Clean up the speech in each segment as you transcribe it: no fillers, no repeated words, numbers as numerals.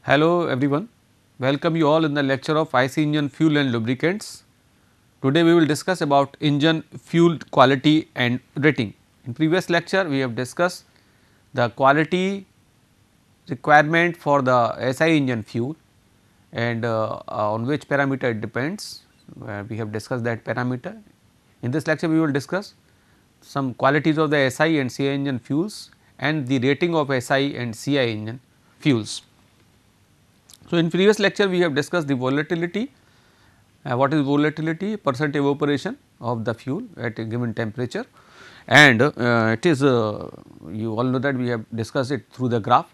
Hello everyone, welcome you all in the lecture of IC engine fuel and lubricants. Today we will discuss about engine fuel quality and rating. In previous lecture we have discussed the quality requirement for the SI engine fuel and on which parameter it depends. We have discussed that parameter. In this lecture we will discuss some qualities of the SI and CI engine fuels and the rating of SI and CI engine fuels. So, in previous lecture we have discussed the volatility. What is volatility? Percent evaporation of the fuel at a given temperature, and it is you all know that we have discussed it through the graph,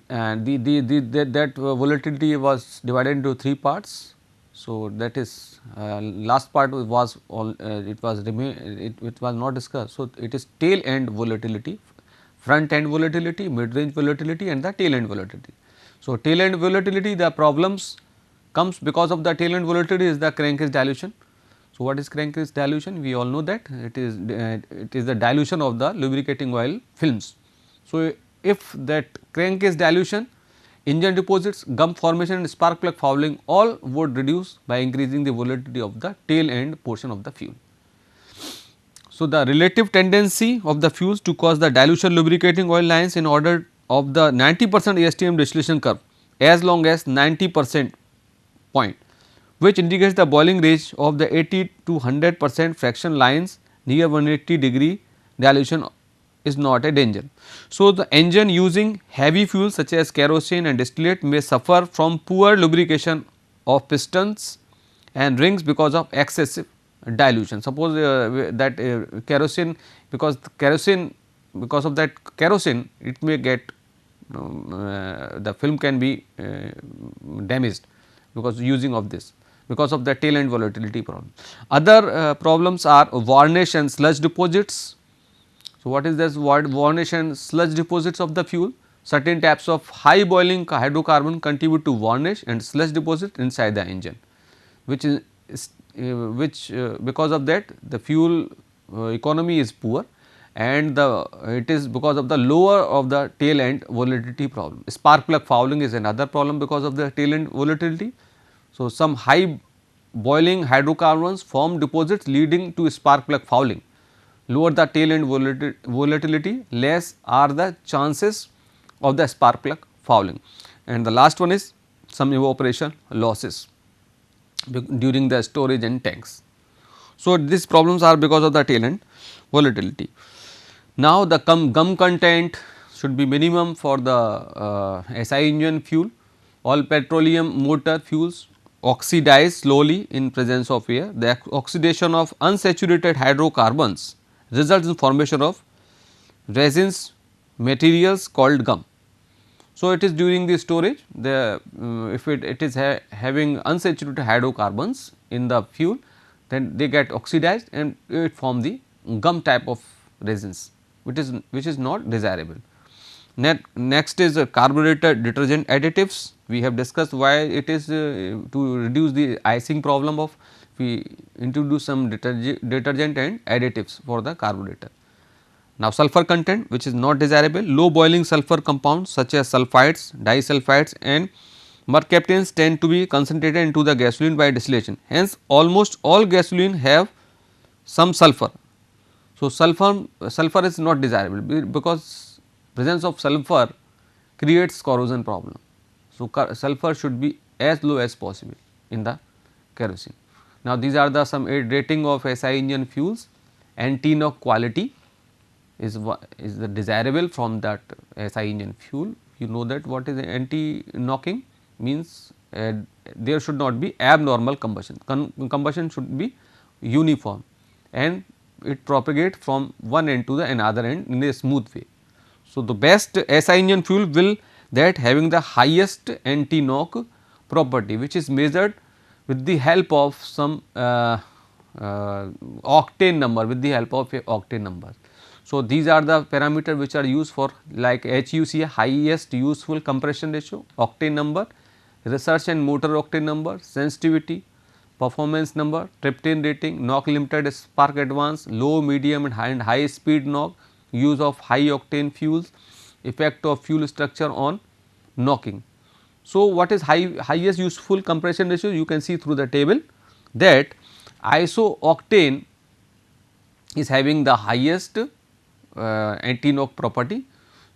and that volatility was divided into three parts. So, that is last part was all it was not discussed. So, it is tail end volatility, front end volatility, mid range volatility and the tail end volatility. So, tail end volatility, the problems comes because of the tail end volatility is the crankcase dilution. So, what is crankcase dilution? We all know that it is the dilution of the lubricating oil films. So, if that crankcase dilution, engine deposits, gum formation and spark plug fouling all would reduce by increasing the volatility of the tail end portion of the fuel. So, the relative tendency of the fuels to cause the dilution lubricating oil lines in order of the 90% ASTM distillation curve as long as 90% point, which indicates the boiling range of the 80 to 100% fraction lines near 180 degree dilution is not a danger. So, the engine using heavy fuels such as kerosene and distillate may suffer from poor lubrication of pistons and rings because of excessive dilution. Suppose that kerosene, because of that kerosene it may get the film can be damaged because using of this, because of the tail end volatility problem. Other problems are varnish and sludge deposits. So, what is this varnish and sludge deposits of the fuel? Certain types of high boiling hydrocarbon contribute to varnish and sludge deposit inside the engine, which is because of that the fuel economy is poor, and it is because of the lower of the tail end volatility problem. Spark plug fouling is another problem because of the tail end volatility. So, some high boiling hydrocarbons form deposits leading to spark plug fouling. Lower the tail end volatility, less are the chances of the spark plug fouling. And the last one is some evaporation losses during the storage and tanks. So, these problems are because of the tail end volatility. Now, the gum content should be minimum for the SI engine fuel. All petroleum motor fuels oxidize slowly in presence of air. The oxidation of unsaturated hydrocarbons results in formation of resins materials called gum. So, it is during the storage, the if it is having unsaturated hydrocarbons in the fuel, then they get oxidized and it form the gum type of resins, which is not desirable. Next is carburetor detergent additives. We have discussed why it is to reduce the icing problem of we introduce some detergent and additives for the carburetor. Now, sulfur content which is not desirable, low boiling sulfur compounds such as sulfides, disulfides and mercaptans tend to be concentrated into the gasoline by distillation. Hence, almost all gasoline have some sulfur. So, sulfur is not desirable because presence of sulfur creates corrosion problem. So, sulfur should be as low as possible in the kerosene. Now, these are the some rating of SI engine fuels. Anti-knock quality is the desirable from that SI engine fuel. You know that what is anti-knocking means there should not be abnormal combustion. Combustion should be uniform and it propagate from one end to the another end in a smooth way. So, the best SI engine fuel will that having the highest anti-knock property, which is measured with the help of some octane number, with the help of a octane number. So, these are the parameters which are used for like HUC, highest useful compression ratio, octane number, research and motor octane number, sensitivity, performance number, triptane rating, knock limited, spark advance, low, medium and high speed knock, use of high octane fuels, effect of fuel structure on knocking. So, what is highest useful compression ratio? You can see through the table that isooctane is having the highest anti-knock property.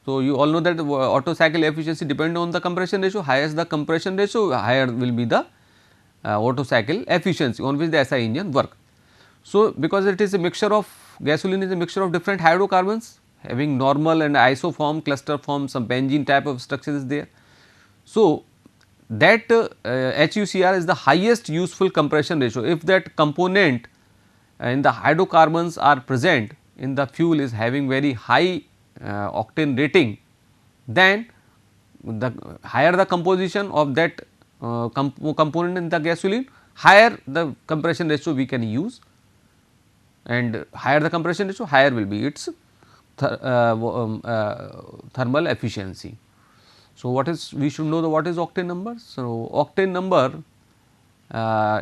So, you all know that Otto cycle efficiency depends on the compression ratio. Highest the compression ratio, higher will be the Otto cycle efficiency on which the SI engine work. So, because it is a mixture of gasoline is a mixture of different hydrocarbons having normal and isoform, cluster form, some benzene type of structure is there. So, that HUCR is the highest useful compression ratio. If that component in the hydrocarbons are present in the fuel is having very high octane rating, then the higher the composition of that component in the gasoline, higher the compression ratio we can use, and higher the compression ratio, higher will be its thermal efficiency. So, what is we should know the what is octane number? So, octane number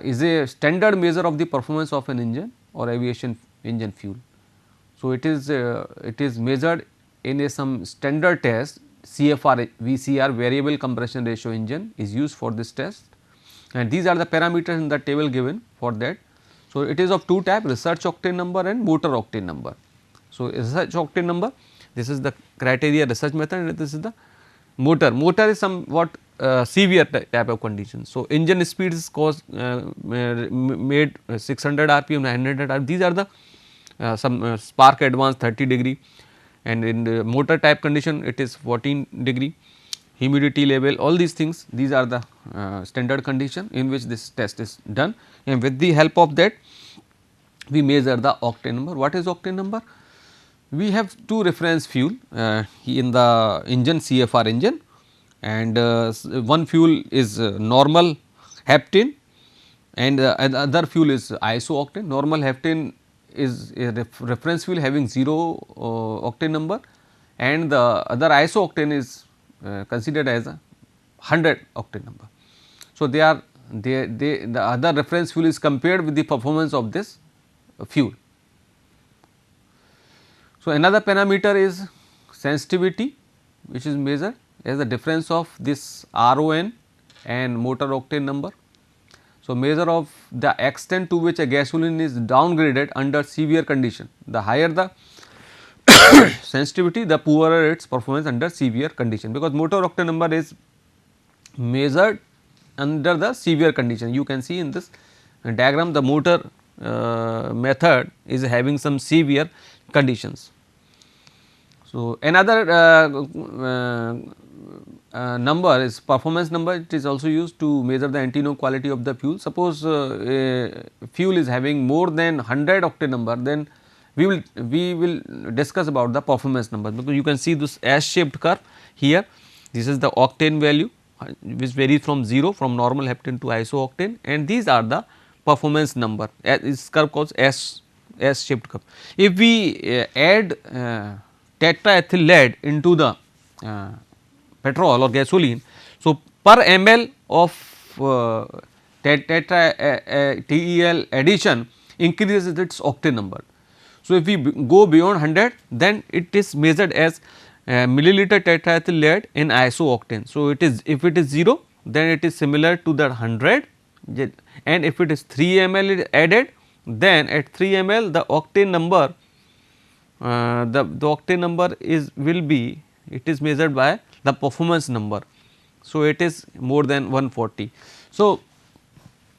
is a standard measure of the performance of an engine or aviation engine fuel. So, it is measured in a some standard test CFR VCR variable compression ratio engine is used for this test, and these are the parameters in the table given for that. So, it is of two type, research octane number and motor octane number. So, research octane number, this is the criteria research method and this is the motor. Motor is somewhat severe type of condition. So, engine speed is made 600 rpm, 900 rpm, these are the some spark advance 30 degree, and in the motor type condition it is 14 degree, humidity level, all these things, these are the standard condition in which this test is done, and with the help of that we measure the octane number. What is octane number? We have two reference fuel in the engine CFR engine, and one fuel is normal heptane and other fuel is isooctane. Normal heptane is a reference fuel having 0 octane number, and the other isooctane is considered as a 100 octane number. So, the other reference fuel is compared with the performance of this fuel. So, another parameter is sensitivity, which is measured as the difference of this RON and motor octane number. So, measure of the extent to which a gasoline is downgraded under severe condition. The higher the sensitivity, the poorer its performance under severe condition, because motor octane number is measured under the severe condition. You can see in this diagram the motor method is having some severe conditions. So, another number is performance number, it is also used to measure the anti-knock quality of the fuel. Suppose a fuel is having more than 100 octane number, then we will discuss about the performance number, because you can see this S shaped curve here. This is the octane value which varies from 0 from normal heptane to isooctane, and these are the performance number. This curve calls S shaped curve. If we add tetraethyl lead into the petrol or gasoline, so per ml of TEL addition increases its octane number. So, if we go beyond 100, then it is measured as milliliter tetraethyl lead in isooctane. So, it is if it is 0, then it is similar to the 100, and if it is 3 ml is added, then at 3 ml the octane number the octane number will be, it is measured by the performance number. So, it is more than 140. So,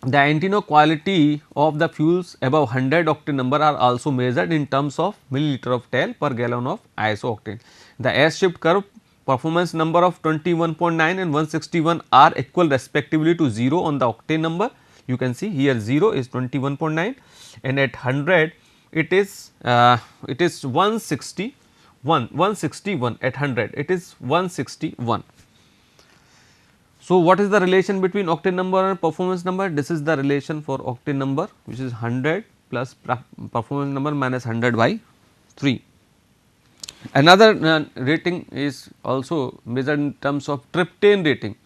the anti-knock quality of the fuels above 100 octane number are also measured in terms of milliliter of TEL per gallon of isooctane. The S shaped curve performance number of 21.9 and 161 are equal respectively to 0 on the octane number. You can see here 0 is 21.9 and at 100 it is 161 at 100 it is 161. So, what is the relation between octane number and performance number? This is the relation for octane number, which is 100 plus performance number minus 100 by 3. Another rating is also measured in terms of tryptane rating.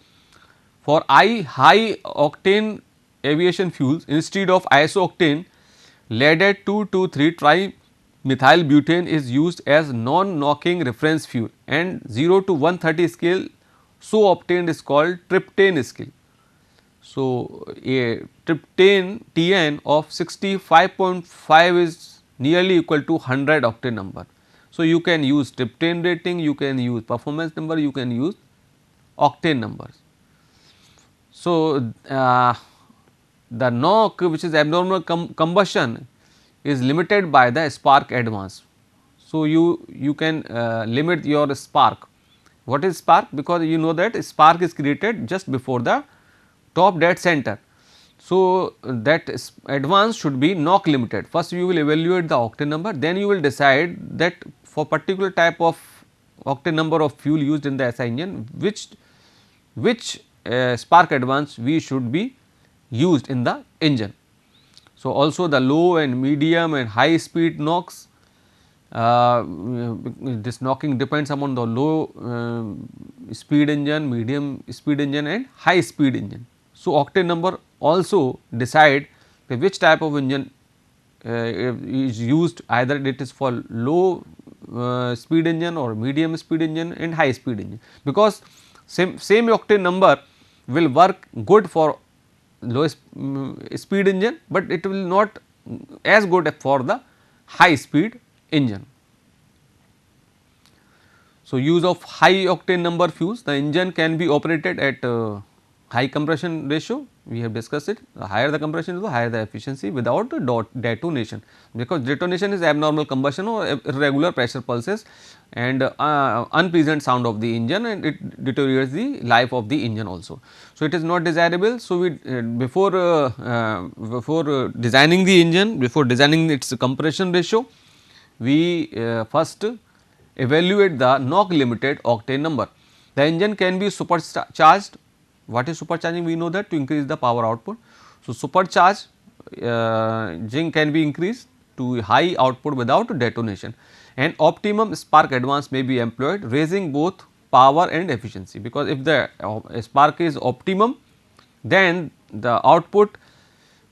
For high octane aviation fuels, instead of isooctane, leaded 2,2,3 trimethyl butane is used as non-knocking reference fuel, and 0 to 130 scale so obtained is called tryptane scale. So, a tryptane Tn of 65.5 is nearly equal to 100 octane number. So, you can use tryptane rating, you can use performance number, you can use octane numbers. So, the knock which is abnormal combustion is limited by the spark advance. So, you can limit your spark. What is spark? Because you know that spark is created just before the top dead center. So, that advance should be knock limited. First you will evaluate the octane number, then you will decide that for particular type of octane number of fuel used in the SI engine, which spark advance we should be used in the engine. So, also the low and medium and high speed knocks, this knocking depends upon the low speed engine, medium speed engine and high speed engine. So, octane number also decide which type of engine is used, either it is for low speed engine or medium speed engine and high speed engine, because same octane number will work good for low speed engine, but it will not as good for the high speed engine. So, use of high octane number fuels, the engine can be operated at high compression ratio, we have discussed it. The higher the compression ratio, higher the efficiency without detonation, because detonation is abnormal combustion or irregular pressure pulses and unpleasant sound of the engine, and it deteriorates the life of the engine also. So, it is not desirable. So, we before designing the engine, before designing its compression ratio, we first evaluate the knock limited octane number. The engine can be supercharged. What is supercharging? We know that to increase the power output. So, supercharge can be increased to high output without detonation, and optimum spark advance may be employed, raising both power and efficiency, because if the spark is optimum, then the output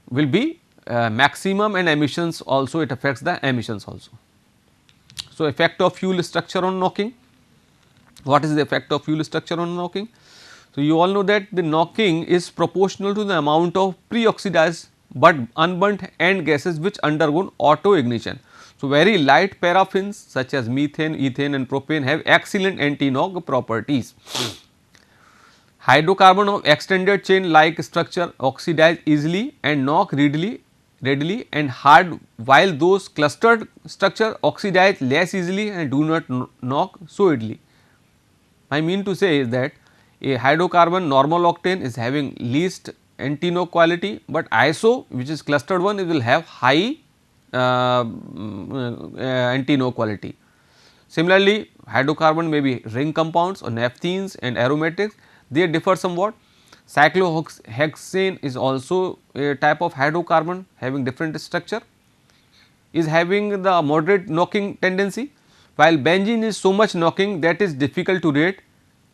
will be maximum, and emissions also, it affects the emissions also. So, effect of fuel structure on knocking. What is the effect of fuel structure on knocking? So, you all know that the knocking is proportional to the amount of pre-oxidized but unburnt end gases which undergo auto ignition. So, very light paraffins such as methane, ethane and propane have excellent anti-knock properties. Hydrocarbon of extended chain like structure oxidize easily and knock readily and hard, while those clustered structure oxidize less easily and do not knock so easily. I mean to say is that a hydrocarbon normal octane is having least anti-knock quality, but iso, which is clustered one, it will have high anti-knock quality. Similarly, hydrocarbon may be ring compounds or naphthenes and aromatics, they differ somewhat. Cyclohexane is also a type of hydrocarbon having different structure, is having the moderate knocking tendency, while benzene is so much knocking that is difficult to rate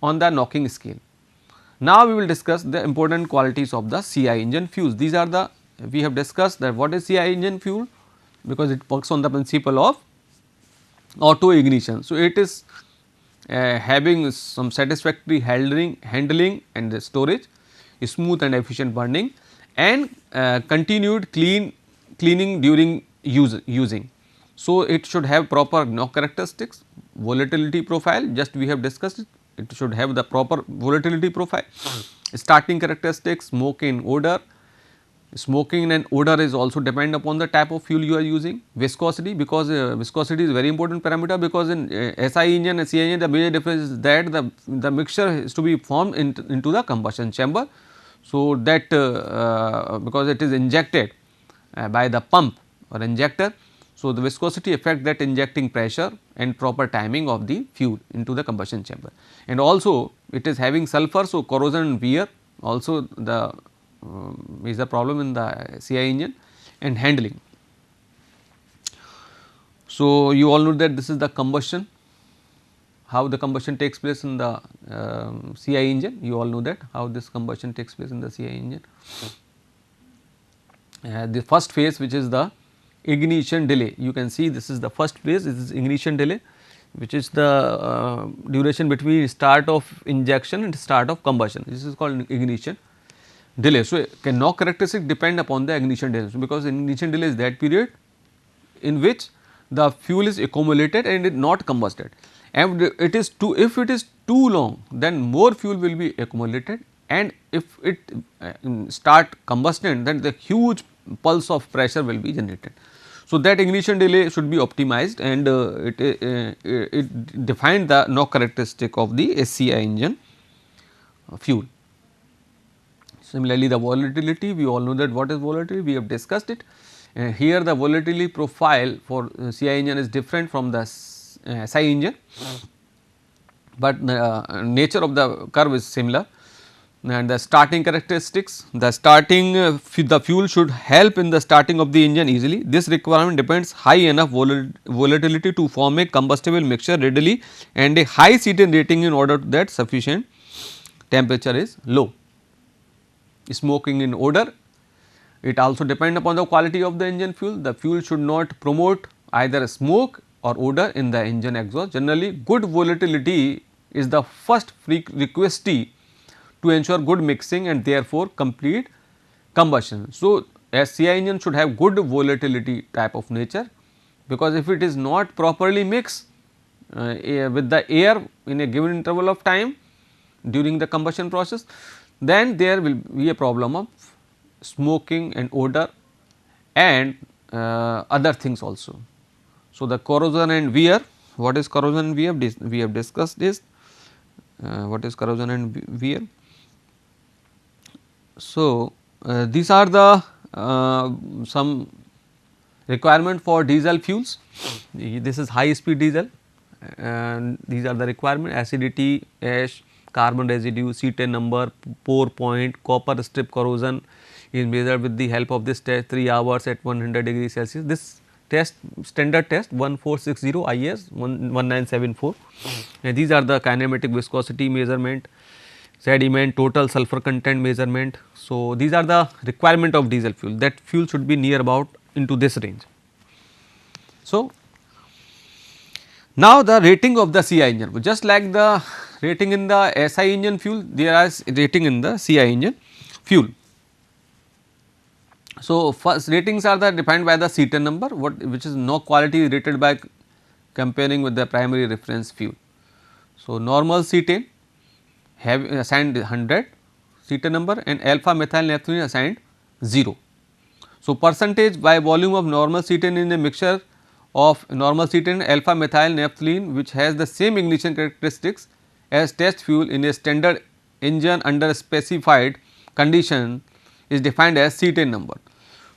on the knocking scale. Now, we will discuss the important qualities of the CI engine fuels. These are the, we have discussed that what is CI engine fuel, because it works on the principle of auto ignition. So, it is having some satisfactory handling and storage, smooth and efficient burning, and continued cleaning during using. So, it should have proper knock characteristics, volatility profile, just we have discussed it. It should have the proper volatility profile, starting characteristics, smoke and odor. Smoking and odor is also depend upon the type of fuel you are using. Viscosity, because viscosity is very important parameter, because in SI engine and CI engine the major difference is that the mixture is to be formed into the combustion chamber. So, that because it is injected by the pump or injector. So, the viscosity affect that injecting pressure and proper timing of the fuel into the combustion chamber, and also it is having sulfur. So, corrosion and wear also the is a problem in the CI engine, and handling. So, you all know that this is the combustion, how the combustion takes place in the CI engine, you all know that how this combustion takes place in the CI engine. The first phase, which is the ignition delay, you can see this is the first phase, this is ignition delay. which is the duration between start of injection and start of combustion. This is called ignition delay. So, knock characteristic depend upon the ignition delay. So, because ignition delay is that period in which the fuel is accumulated and it not combusted, and it is too, if it is too long, then more fuel will be accumulated, and if it start combustion, then the huge pulse of pressure will be generated. So, that ignition delay should be optimized, and it defined the knock characteristic of the SCI engine fuel. Similarly, the volatility, we all know that what is volatility, we have discussed it. Here the volatility profile for CI engine is different from the SI engine, but the nature of the curve is similar. And the starting characteristics, the starting the fuel should help in the starting of the engine easily. This requirement depends high enough volatility to form a combustible mixture readily, and a high cetane rating in order that sufficient temperature is low. Smoking in odor, it also depends upon the quality of the engine fuel. The fuel should not promote either smoke or odor in the engine exhaust. Generally, good volatility is the first requisite to ensure good mixing and therefore complete combustion. So, a CI engine should have good volatility type of nature, because if it is not properly mixed with the air in a given interval of time during the combustion process, then there will be a problem of smoking and odor and other things also. So, the corrosion and wear, what is corrosion and wear? We have discussed this. What is corrosion and wear? So, these are the some requirement for diesel fuels. This is high speed diesel, and these are the requirement: acidity, ash, carbon residue, cetane number, pour point, copper strip corrosion is measured with the help of this test 3 hours at 100 degree Celsius. This test, standard test 1460 IS 1974, and these are the kinematic viscosity measurement, sediment, total sulfur content measurement. So, these are the requirement of diesel fuel, that fuel should be near about into this range. So, now the rating of the CI engine, just like the rating in the SI engine fuel, there is rating in the CI engine fuel. So, first ratings are the defined by the cetane number, which is knock quality rated by comparing with the primary reference fuel. So, normal cetane have assigned 100 cetane number, and alpha methyl naphthalene assigned 0. So, percentage by volume of normal cetane in a mixture of normal cetane and alpha methyl naphthalene, which has the same ignition characteristics as test fuel in a standard engine under specified condition, is defined as cetane number.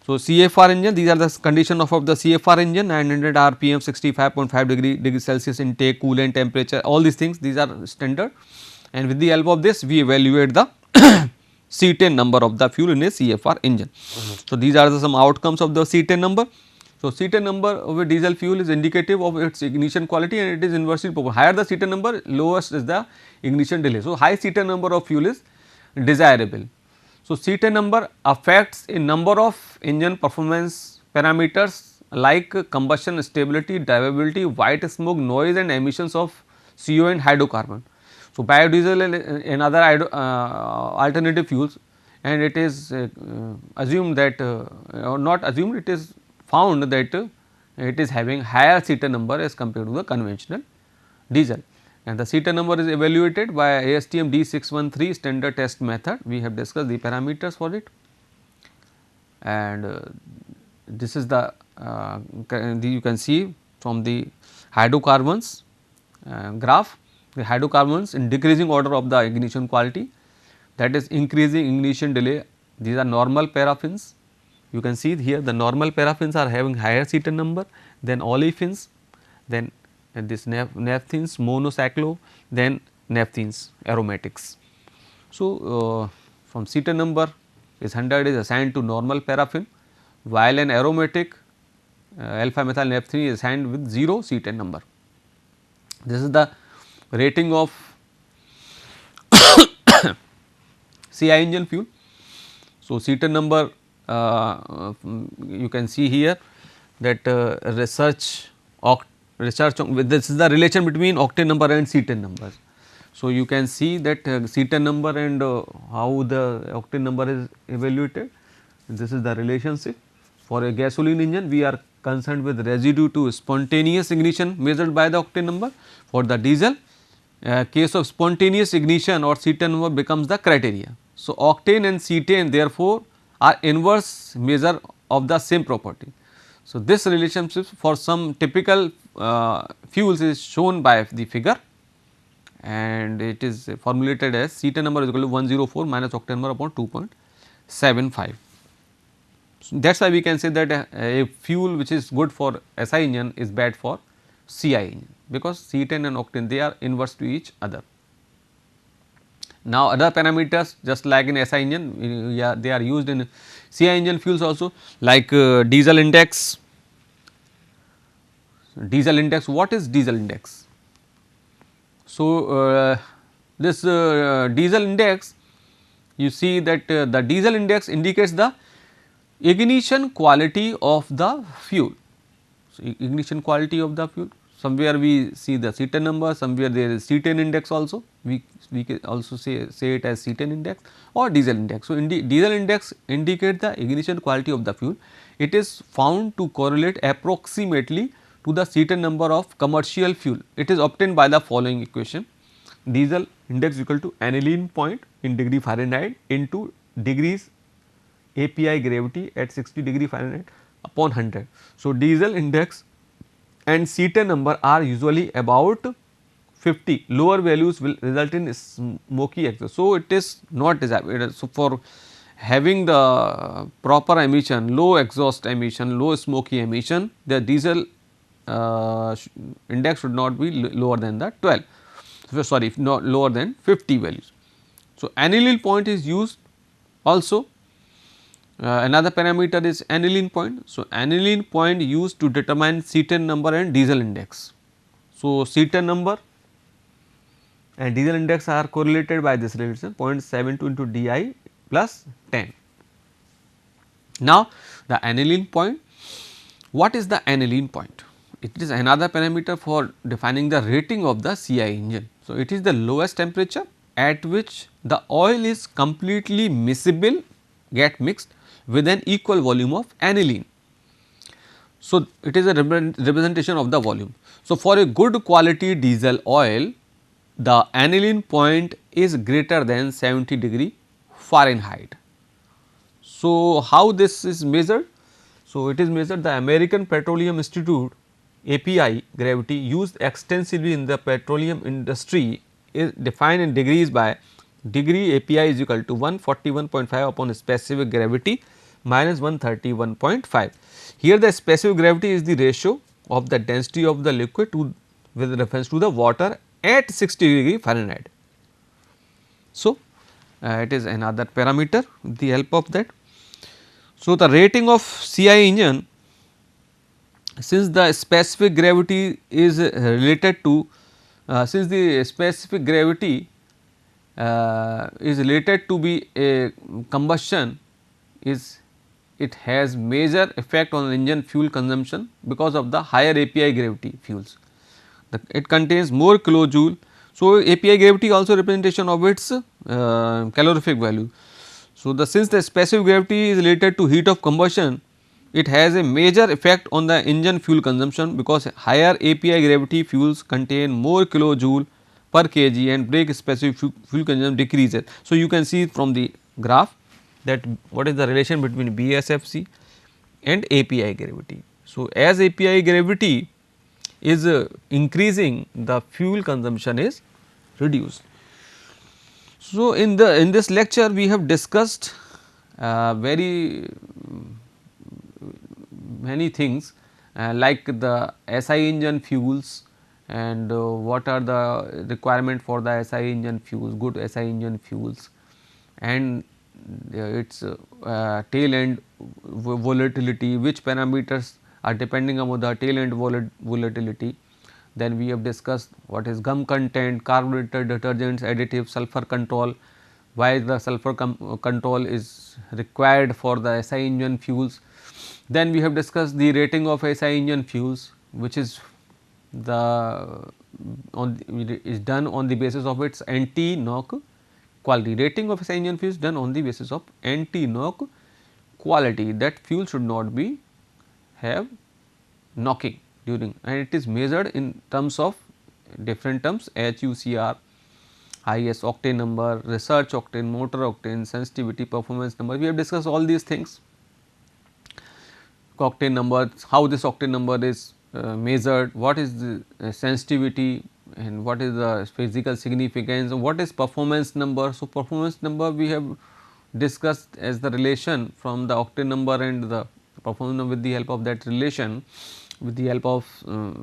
So, CFR engine, these are the condition of the CFR engine: 900 RPM, 65.5 degree Celsius intake, coolant temperature, all these things, these are standard, and with the help of this we evaluate the cetane number of the fuel in a CFR engine. So, these are some outcomes of the cetane number. So, cetane number of a diesel fuel is indicative of its ignition quality, and it is inversely proportional. Higher the cetane number, lowest is the ignition delay. So, high cetane number of fuel is desirable. So, cetane number affects a number of engine performance parameters like combustion stability, drivability, white smoke, noise and emissions of CO and hydrocarbon. So, biodiesel and another alternative fuels, and it is assumed that or not assumed, it is found that it is having higher cetane number as compared to the conventional diesel, and the cetane number is evaluated by ASTM D613 standard test method. We have discussed the parameters for it, and this is the you can see from the hydrocarbons graph, the hydrocarbons in decreasing order of the ignition quality, that is increasing ignition delay. These are normal paraffins. You can see here the normal paraffins are having higher cetane number than olefins, then this naphthenes, monocyclo, then naphthenes, aromatics. So, from cetane number is 100 is assigned to normal paraffin, while an aromatic alpha methyl naphthalene is assigned with 0 cetane number. This is the rating of CI engine fuel. So, cetane number you can see here that research research on this is the relation between octane number and C10 numbers. So, you can see that C10 number and how the octane number is evaluated. This is the relationship. For a gasoline engine, we are concerned with residue to spontaneous ignition measured by the octane number. For the diesel, case of spontaneous ignition or C10 number becomes the criteria. So, octane and C10 therefore, are inverse measure of the same property. So, this relationship for some typical fuels is shown by the figure, and it is formulated as C10 number is equal to 104 minus octane number upon 2.75. So, that is why we can say that a fuel which is good for SI engine is bad for CI engine, because C10 and octane they are inverse to each other. Now, other parameters just like in SI engine, they are used in CI engine fuels also, like diesel index. Diesel index, what is diesel index? So, this diesel index, you see that the diesel index indicates the ignition quality of the fuel. So, ignition quality of the fuel, somewhere we see the C10 number, somewhere there is C10 index also, we can also say it as C10 index or diesel index. So, diesel index indicate the ignition quality of the fuel. It is found to correlate approximately to the C10 number of commercial fuel. It is obtained by the following equation: diesel index equal to aniline point in degree Fahrenheit into degrees API gravity at 60 degree Fahrenheit upon 100. So, diesel index and C10 number are usually about 50, lower values will result in smoky exhaust. So, it is not desirable. So, for having the proper emission, low exhaust emission, low smoky emission, the diesel index should not be lower than the 12, sorry, not lower than 50 values. So, aniline point is used also. Another parameter is aniline point. So, aniline point used to determine C10 number and diesel index. So, C10 number and diesel index are correlated by this relation 0.72 into di plus 10. Now, the aniline point, what is the aniline point? It is another parameter for defining the rating of the CI engine. So, it is the lowest temperature at which the oil is completely miscible, get mixed with an equal volume of aniline. So, it is a representation of the volume. So, for a good quality diesel oil, the aniline point is greater than 70 degree Fahrenheit. So, how this is measured? So, it is measured, the American Petroleum Institute API gravity used extensively in the petroleum industry is defined in degrees by degree API is equal to 141.5 upon specific gravity minus 131.5. Here the specific gravity is the ratio of the density of the liquid to with reference to the water at 60 degree Fahrenheit. So, it is another parameter with the help of that. So, the rating of CI engine, since the specific gravity is related to since the specific gravity is related to be a combustion, is it has major effect on engine fuel consumption because of the higher API gravity fuels. It contains more kilojoule. So, API gravity also representation of its calorific value. So, since the specific gravity is related to heat of combustion, it has a major effect on the engine fuel consumption because higher API gravity fuels contain more kilojoule per kg and brake specific fuel consumption decreases. So, you can see from the graph that what is the relation between BSFC and API gravity. So, as API gravity is increasing, the fuel consumption is reduced. So, in this lecture we have discussed very many things like the SI engine fuels and what are the requirement for the SI engine fuels, good SI engine fuels, and its tail end volatility, which parameters are depending on the tail end volatility. Then we have discussed what is gum content, carburetor, detergents, additives, sulfur control, why the sulfur control is required for the SI engine fuels. Then we have discussed the rating of SI engine fuels, which is the is done on the basis of its anti-knock quality. Rating of SI engine fuel is done on the basis of anti-knock quality, that fuel should not be have knocking during, and it is measured in terms of different terms HUCR, highest octane number, research octane, motor octane, sensitivity, performance number. We have discussed all these things, octane number, how this octane number is measured, what is the sensitivity and what is the physical significance, and what is performance number. So, performance number we have discussed as the relation from the octane number and the performance number. With the help of that relation, with the help of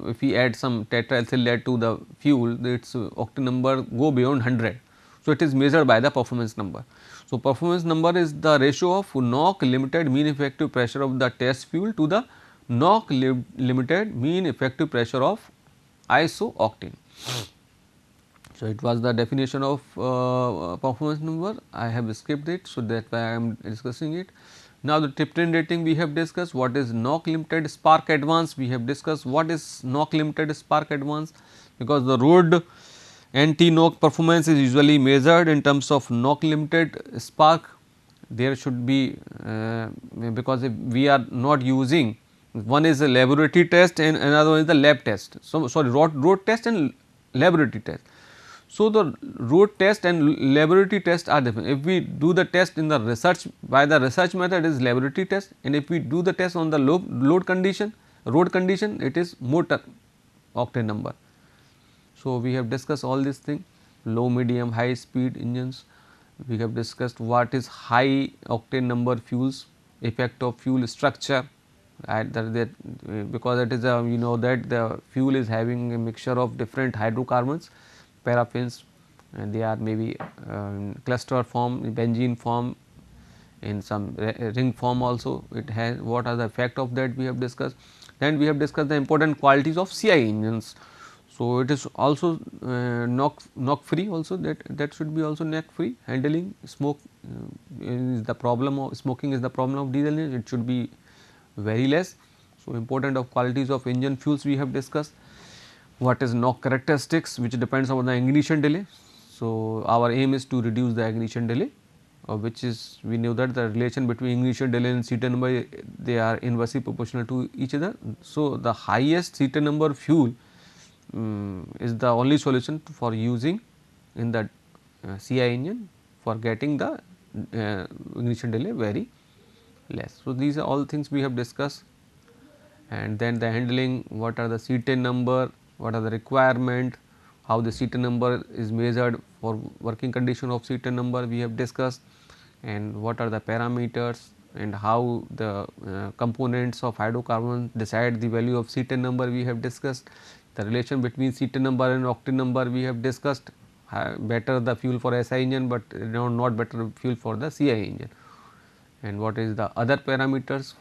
if we add some tetraethyl lead to the fuel, its octane number go beyond 100. So, it is measured by the performance number. So, performance number is the ratio of knock limited mean effective pressure of the test fuel to the knock limited mean effective pressure of isooctane. So, it was the definition of performance number. I have skipped it, so that why I am discussing it. Now, the Tipton rating we have discussed. What is knock limited spark advance? We have discussed what is knock limited spark advance, because the road anti-knock performance is usually measured in terms of knock limited spark. There should be because if we are not using, one is a laboratory test and another one is the lab test. So, sorry, road test and laboratory test. So, the road test and laboratory test are different. If we do the test in the research by the research method, it is laboratory test, and if we do the test on the load condition, road condition, it is motor octane number. So, we have discussed all these things, low, medium, high speed engines. We have discussed what is high octane number fuels, effect of fuel structure, because it is a, you know, that the fuel is having a mixture of different hydrocarbons, paraffins, and they are maybe cluster form, benzene form, in some ring form also. It has, what are the effect of that we have discussed. Then we have discussed the important qualities of CI engines. So, it is also knock free also, that should be also knock free. Handling smoke is the problem of smoking is the problem of diesel engine, it should be very less. So, important of qualities of engine fuels we have discussed. What is knock characteristics, which depends on the ignition delay. So, our aim is to reduce the ignition delay, which is, we know that the relation between ignition delay and Seaton number, they are inversely proportional to each other. So, the highest Seaton number fuel is the only solution for using in the CI engine for getting the ignition delay very less. So, these are all things we have discussed, and then the handling, what are the C10 number, what are the requirement, how the C10 number is measured for working condition of C10 number we have discussed, and what are the parameters and how the components of hydrocarbon decide the value of C10 number we have discussed. The relation between C10 number and octane number we have discussed, better the fuel for SI engine, but not better fuel for the CI engine, and what is the other parameters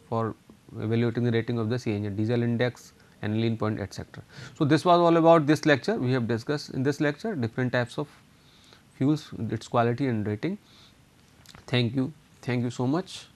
for evaluating the rating of the CI engine, diesel index, aniline point, etc. So, this was all about this lecture. We have discussed in this lecture different types of fuels, its quality and rating. Thank you so much.